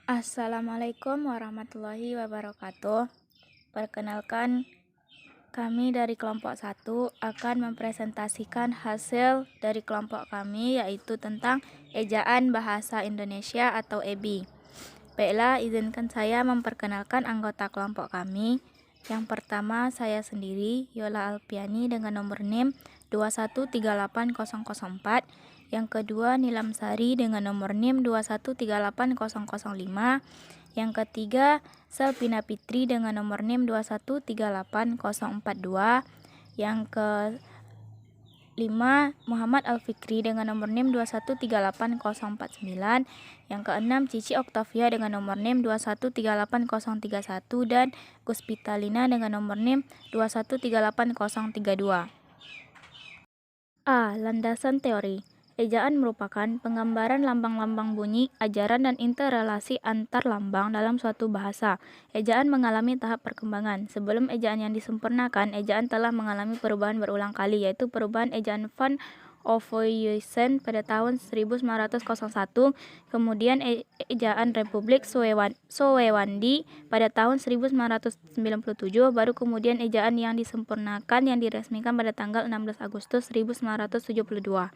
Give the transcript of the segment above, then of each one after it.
Assalamualaikum warahmatullahi wabarakatuh. Perkenalkan, kami dari kelompok 1 akan mempresentasikan hasil dari kelompok kami, yaitu tentang Ejaan Bahasa Indonesia atau EBI. Baiklah, izinkan saya memperkenalkan anggota kelompok kami. Yang pertama, saya sendiri, Yola Alpiani dengan nomor NIM 2138004. Yang kedua, Nilam Sari dengan nomor NIM 2138005. Yang ketiga, Selvina Fitri dengan nomor NIM 2138042. Yang kelima, Muhammad Al-Fikri dengan nomor NIM 2138049. Yang keenam, Cici Oktavia dengan nomor NIM 2138031 dan Guspitalina dengan nomor NIM 2138032. A. Landasan teori. Ejaan merupakan penggambaran lambang-lambang bunyi, ajaran, dan interrelasi antar lambang dalam suatu bahasa. Ejaan mengalami tahap perkembangan. Sebelum ejaan yang disempurnakan, ejaan telah mengalami perubahan berulang kali, yaitu perubahan ejaan Van Ophuijsen pada tahun 1901, kemudian ejaan Republik Sowewandi pada tahun 1997, baru kemudian ejaan yang disempurnakan yang diresmikan pada tanggal 16 Agustus 1972.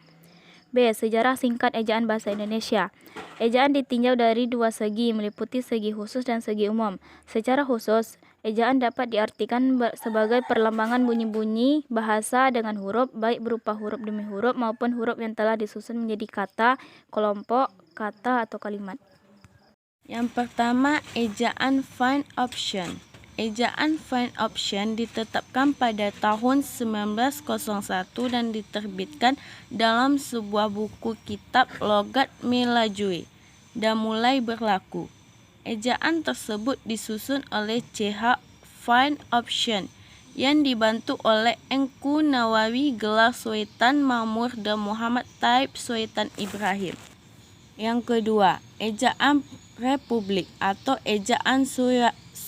B. Sejarah singkat ejaan bahasa Indonesia. Ejaan ditinjau dari dua segi, meliputi segi khusus dan segi umum. Secara khusus, ejaan dapat diartikan sebagai perlambangan bunyi-bunyi bahasa dengan huruf, baik berupa huruf demi huruf maupun huruf yang telah disusun menjadi kata, kelompok, kata, atau kalimat. Yang pertama, ejaan Van Option. Ejaan Van Option ditetapkan pada tahun 1901 dan diterbitkan dalam sebuah buku kitab logat Melajui dan mulai berlaku. Ejaan tersebut disusun oleh C.H. Van Option yang dibantu oleh Engku Nawawi, Gelar Sultan Mahmud dan Muhammad Taib Sultan Ibrahim. Yang kedua, ejaan Republik atau ejaan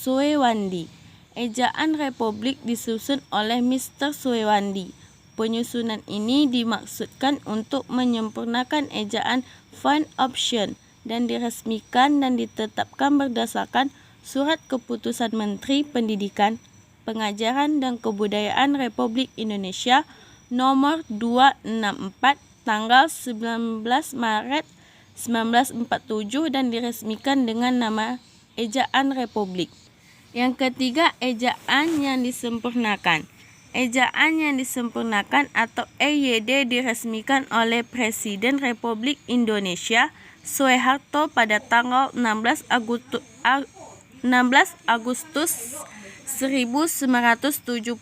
Sowewandi. Ejaan Republik disusun oleh Mr. Sowewandi. Penyusunan ini dimaksudkan untuk menyempurnakan ejaan Van Option dan diresmikan dan ditetapkan berdasarkan Surat Keputusan Menteri Pendidikan, Pengajaran dan Kebudayaan Republik Indonesia nomor 264 tanggal 19 Maret 1947 dan diresmikan dengan nama Ejaan Republik. Yang ketiga, ejaan yang disempurnakan. Ejaan yang disempurnakan atau EYD diresmikan oleh Presiden Republik Indonesia Soeharto pada tanggal 16 Agustus 1972.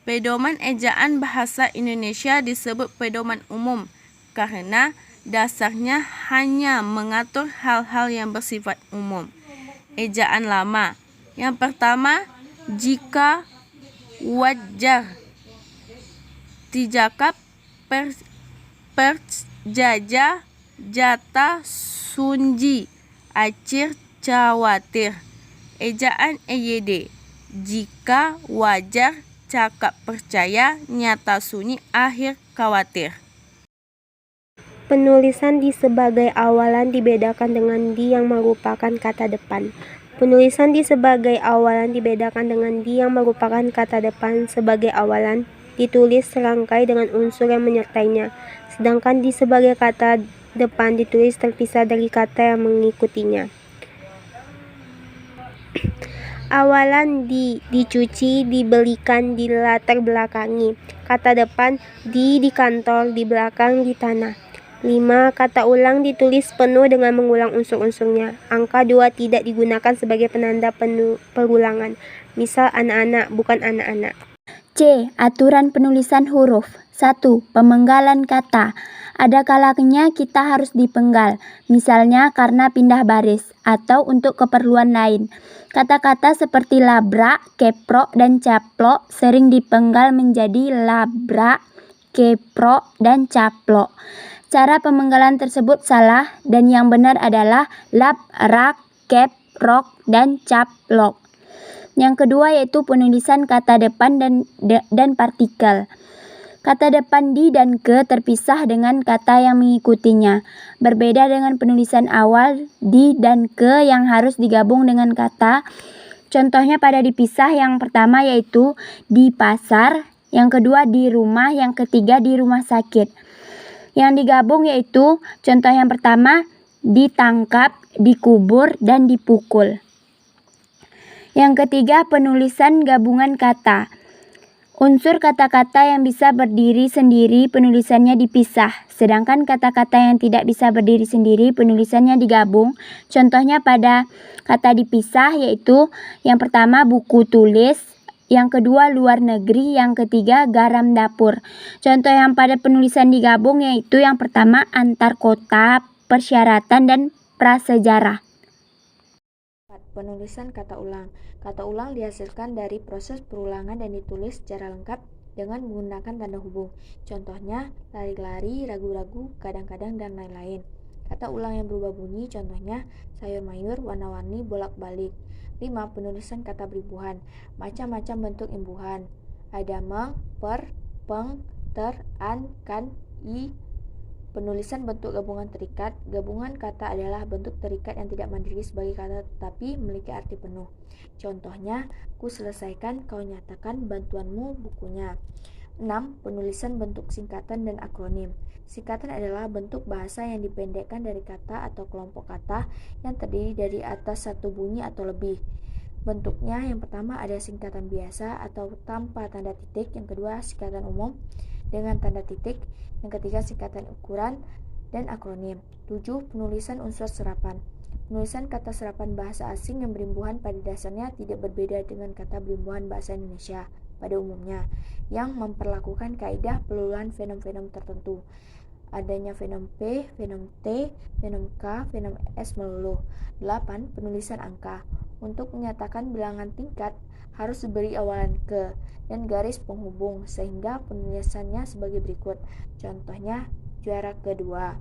Pedoman ejaan bahasa Indonesia disebut pedoman umum karena dasarnya hanya mengatur hal-hal yang bersifat umum. Ejaan lama. Yang pertama, jika wajar, tijakap, perjaja, jata, sunji, acir, cawatir. Ejaan EYD. Jika wajar, cakap percaya, nyata sunyi, akhir khawatir. Penulisan di sebagai awalan dibedakan dengan di yang merupakan kata depan. Penulisan di sebagai awalan dibedakan dengan di yang merupakan kata depan. Sebagai awalan ditulis serangkai dengan unsur yang menyertainya, sedangkan di sebagai kata depan ditulis terpisah dari kata yang mengikutinya. Awalan dicuci, dibelikan, dilatar belakangi. Kata depan di kantor, di belakang, di tanah. 5. Kata ulang ditulis penuh dengan mengulang unsur-unsurnya. Angka 2 tidak digunakan sebagai penanda perulangan. Misal anak-anak, bukan anak-anak. C. Aturan penulisan huruf. 1. Pemenggalan kata. Ada kalanya kita harus dipenggal, misalnya karena pindah baris atau untuk keperluan lain. Kata-kata seperti labrak, keprok, dan caplok sering dipenggal menjadi labrak, keprok, dan caplok. Cara pemenggalan tersebut salah dan yang benar adalah lab, rak, kep, rok, dan caplok. Yang kedua yaitu penulisan kata depan dan partikel. Kata depan di dan ke terpisah dengan kata yang mengikutinya. Berbeda dengan penulisan awal di dan ke yang harus digabung dengan kata. Contohnya pada dipisah yang pertama yaitu di pasar, yang kedua di rumah, yang ketiga di rumah sakit. Yang digabung yaitu contoh yang pertama ditangkap, dikubur, dan dipukul. Yang ketiga penulisan gabungan kata. Unsur kata-kata yang bisa berdiri sendiri penulisannya dipisah, sedangkan kata-kata yang tidak bisa berdiri sendiri penulisannya digabung. Contohnya pada kata dipisah yaitu yang pertama buku tulis, yang kedua luar negeri, yang ketiga garam dapur. Contoh yang pada penulisan digabung yaitu yang pertama antar kota, persyaratan, dan prasejarah. Penulisan kata ulang. Kata ulang dihasilkan dari proses perulangan dan ditulis secara lengkap dengan menggunakan tanda hubung. Contohnya, lari-lari, ragu-ragu, kadang-kadang, dan lain-lain. Kata ulang yang berubah bunyi, contohnya sayur mayur, warna-warni, bolak-balik. 5. Penulisan kata beribuhan. Macam-macam bentuk imbuhan. Ada meng, per, peng, ter, an, kan, i. Penulisan bentuk gabungan terikat. Gabungan kata adalah bentuk terikat yang tidak mandiri sebagai kata tetapi memiliki arti penuh. Contohnya, ku selesaikan, kau nyatakan, bantuanmu, bukunya. 6. Penulisan bentuk singkatan dan akronim. Singkatan adalah bentuk bahasa yang dipendekkan dari kata atau kelompok kata yang terdiri dari atas satu bunyi atau lebih. Bentuknya yang pertama ada singkatan biasa atau tanpa tanda titik, yang kedua singkatan umum dengan tanda titik, yang ketiga singkatan ukuran, dan akronim. 7. Penulisan unsur serapan. Penulisan kata serapan bahasa asing yang berimbuhan pada dasarnya tidak berbeda dengan kata berimbuhan bahasa Indonesia pada umumnya, yang memperlakukan kaidah peluruhan fenom-fenom tertentu. Adanya fenom P, fenom T, fenom K, fenom S meluluh. 8. Penulisan angka. Untuk menyatakan bilangan tingkat harus diberi awalan ke dan garis penghubung sehingga penulisannya sebagai berikut. Contohnya juara kedua.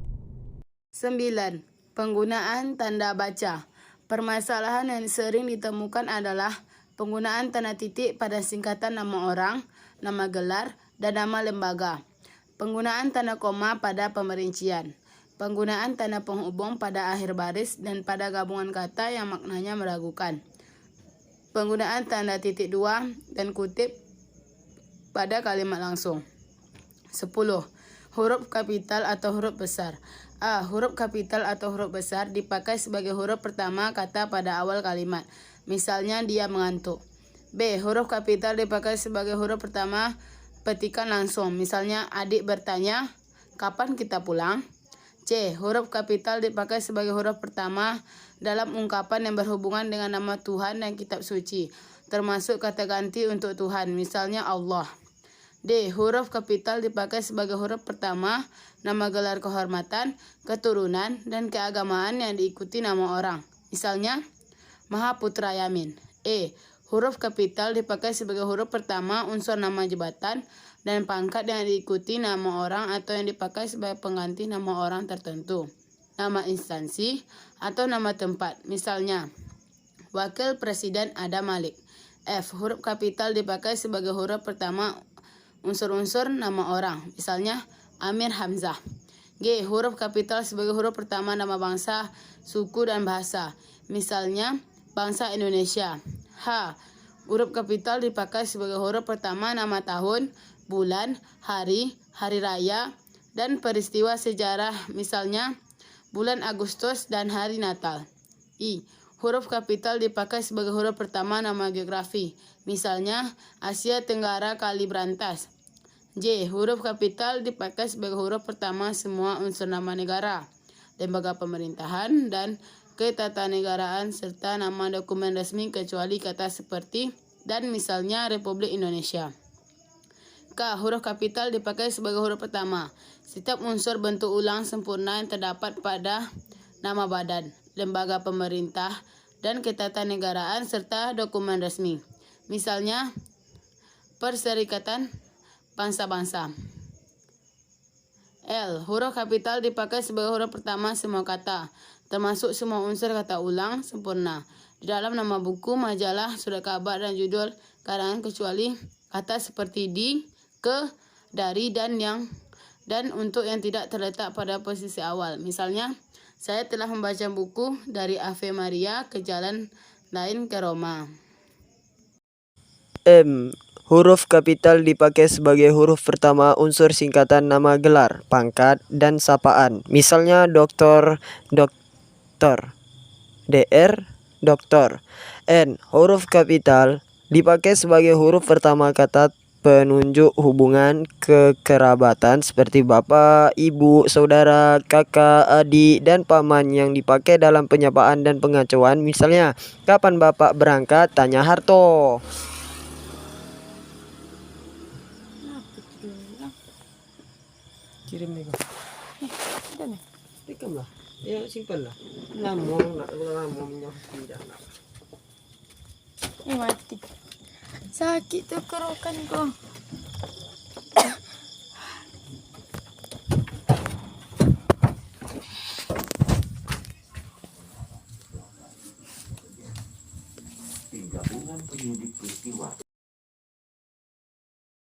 9. Penggunaan tanda baca. Permasalahan yang sering ditemukan adalah penggunaan tanda titik pada singkatan nama orang, nama gelar, dan nama lembaga. Penggunaan tanda koma pada pemerincian. Penggunaan tanda penghubung pada akhir baris dan pada gabungan kata yang maknanya meragukan. Penggunaan tanda titik dua dan kutip pada kalimat langsung. 10. Huruf kapital atau huruf besar. A. Huruf kapital atau huruf besar dipakai sebagai huruf pertama kata pada awal kalimat. Misalnya dia mengantuk. B. Huruf kapital dipakai sebagai huruf pertama petikan langsung. Misalnya adik bertanya, kapan kita pulang? C. Huruf kapital dipakai sebagai huruf pertama dalam ungkapan yang berhubungan dengan nama Tuhan dan kitab suci, termasuk kata ganti untuk Tuhan, misalnya Allah. D. Huruf kapital dipakai sebagai huruf pertama nama gelar kehormatan, keturunan, dan keagamaan yang diikuti nama orang, misalnya Mahaputra Yamin. E. Huruf kapital dipakai sebagai huruf pertama unsur nama jabatan dan pangkat yang diikuti nama orang atau yang dipakai sebagai pengganti nama orang tertentu, nama instansi, atau nama tempat, misalnya Wakil Presiden Adam Malik. F. Huruf kapital dipakai sebagai huruf pertama unsur-unsur nama orang, misalnya Amir Hamzah. G. Huruf kapital sebagai huruf pertama nama bangsa, suku, dan bahasa, misalnya bangsa Indonesia. H. Huruf kapital dipakai sebagai huruf pertama nama tahun, bulan, hari, hari raya, dan peristiwa sejarah, misalnya bulan Agustus dan hari Natal. I. Huruf kapital dipakai sebagai huruf pertama nama geografi, misalnya Asia Tenggara Kalibrantas. J. Huruf kapital dipakai sebagai huruf pertama semua unsur nama negara, lembaga pemerintahan, dan ketatanegaraan, serta nama dokumen resmi kecuali kata seperti dan misalnya Republik Indonesia. K. Huruf kapital dipakai sebagai huruf pertama setiap unsur bentuk ulang sempurna yang terdapat pada nama badan, lembaga pemerintah, dan ketatanegaraan serta dokumen resmi, misalnya Perserikatan Bangsa-Bangsa. L. Huruf kapital dipakai sebagai huruf pertama semua kata, termasuk semua unsur kata ulang sempurna di dalam nama buku, majalah, surat kabar, dan judul karangan kecuali kata seperti di, ke, dari dan untuk yang tidak terletak pada posisi awal. Misalnya, saya telah membaca buku dari Ave Maria ke jalan lain ke Roma. M. Huruf kapital dipakai sebagai huruf pertama unsur singkatan nama gelar, pangkat, dan sapaan. Misalnya doktor, doktor. Dr. Doktor. N. Huruf kapital dipakai sebagai huruf pertama kata penunjuk hubungan kekerabatan seperti bapak, ibu, saudara, kakak, adik, dan paman yang dipakai dalam penyapaan dan pengacuan. Misalnya, kapan bapak berangkat? Tanya Harto. Kirim nih. Rekam lah. Ya simpan lah. Ngomong pindah. Ini mati. Sakit tuh kerokanku. Tim Gabungan Penyidik Peristiwa